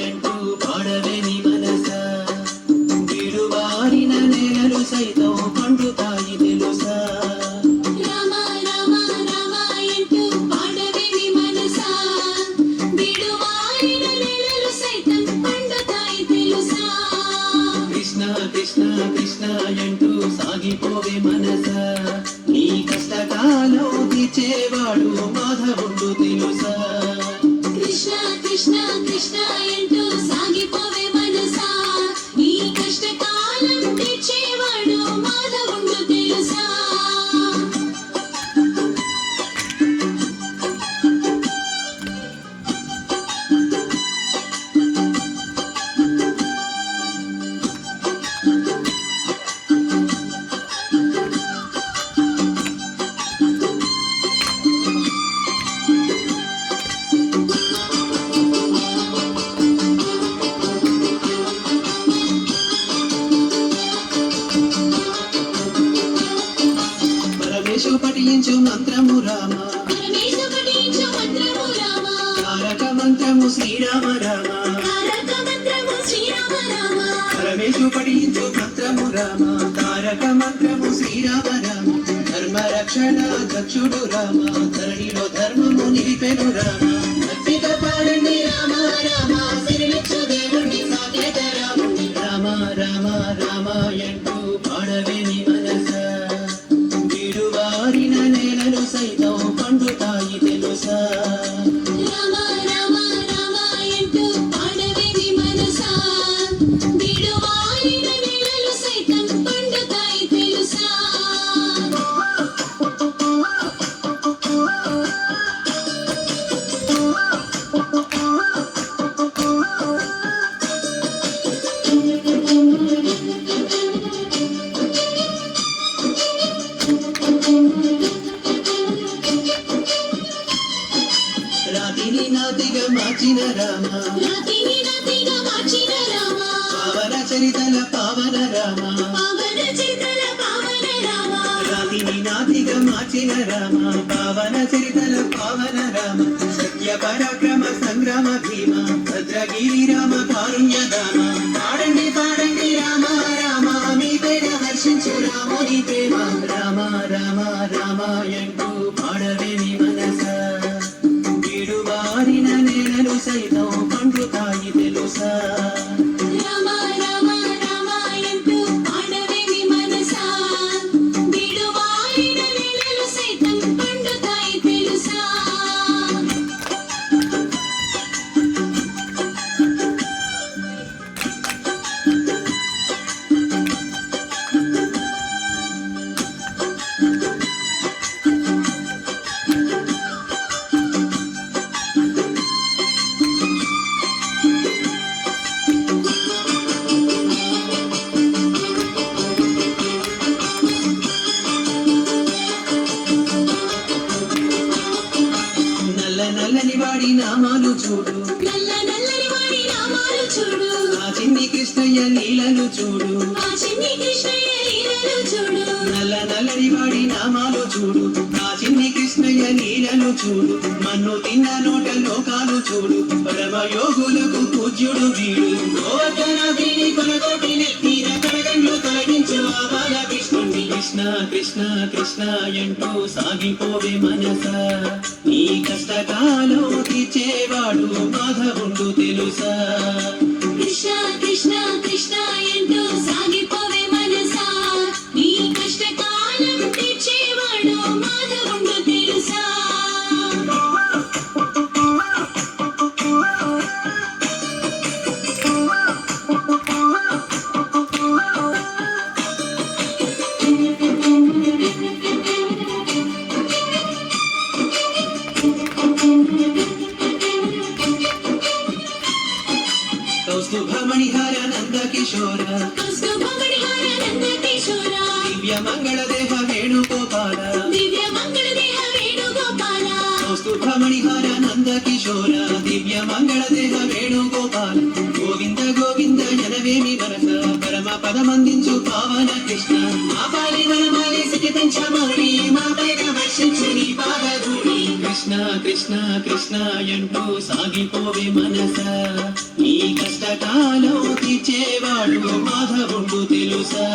ఎంటూ పాడవేమి మనస విడువారిన నేలలు సైతం పండుతాయి తెలుసా కృష్ణ కృష్ణ కృష్ణ ఎంటూ సాగిపోవే మనస నీ కష్టకాలం తీర్చేవాడు మాధవుడు తెలుసా కృష్ణ కృష్ణ కృష్ణ ఎంటూ సాగిపోవే మనసా నీ కష్టకాలం తీర్చేవాడు మాధవుడు తెలుసా పఠించు మంత్రము రామ తారక మంత్రము శ్రీరామ రామ పరమేశు పఠించు మంత్రము రామ తారక మంత్రము శ్రీరామ రామ ధర్మ రక్షణ దక్షుడు రామ ధరణిలో ధర్మము నిలిపెను రామ భక్తితో పాడండి రామ రామ సిరిలిచ్చు దేవుణ్ణి సాకేత రాముని రామ రామ రామ ఎంటూ పాడవేమి మనస విడువారిన నేలలు సైతం పండుతాయి తెలుసా రామ రామ రామ ఎంటూ పాడవేమి మనసా విడువారిన నేలలు సైతం పండుతాయి తెలుసా రాతిని నాతిగా మార్చిన రామ రాతిని నాతిగా మార్చిన రామ పావన చరితల పావన రామ పావన చరితల పావన రామ రాతిని నాతిగా మార్చిన రామ పావన చరితల పావన రామ సత్య పరాక్రమ సంగ్రామ భీమ భద్రగిరి రామ కారుణ్య రామ పాడండి పాడండి రామ రామ మీ పేర హర్షించు రాముని ప్రేమ రామ రామ రామ ఎంటూ పాడవేమి మనస విడువారిన నేలలు సైతం పండుతాయి తెలుసా రామ రామ రామ ఎంటూ పాడవేమి మనసా విడువారిన నేలలు సైతం పండుతాయి తెలుసా నల్ల నల్లని వాడి నామాలు చూడు నల్ల నల్లని వాడి నామాలు చూడు ఆ చిన్ని కృష్ణయ్య లీలలు చూడు ఆ చిన్ని కృష్ణయ్య లీలలు చూడు నల్ల నల్లని వాడి నామాలు చూడు ఆ చిన్ని కృష్ణయ్య లీలలు చూడు మన్ను తిన్న నోట లోకాలు చూడు పరమ యోగులకు పూజ్యుడు వీడు గోవర్ధనాద్రిని కొనగోటి నెత్తిన కడగండ్లు తొలగించు ఆ బాల కృష్ణుణ్ణి కృష్ణ కృష్ణ కృష్ణ ఎంటూ సాగిపోవే మనస నీ కష్టకాలం తీర్చేవాడు మాధవుడు తెలుసా కృష్ణ కృష్ణ కృష్ణ ఎంటూ సాగిపోవే మనసా నీ కష్టకాలం తీర్చేవాడు మాధవుడు తెలుసా కౌస్తుభమణిహార నంద కిశోర కౌస్తుభమణిహార నంద కిశోర దివ్య మంగళ దేహ వేణుగోపాల దివ్య మంగళ దేహ వేణుగోపాల కౌస్తుభమణిహార నంద కిశోర దివ్య మంగళ దేహ వేణుగోపాల గోవింద గోవింద జనవేమి మనస పరమ పదమందించు పావన కృష్ణ మా పాలి వనమాలి సికి పెంచమౌళి మా పైన వర్షించు నీ పాదధూళి కృష్ణ కృష్ణ కృష్ణ కృష్ణ అంటూ సాగిపోవే మనస ఈ కష్టకాలం తీర్చేవాడు మాధవుడు తెలుసా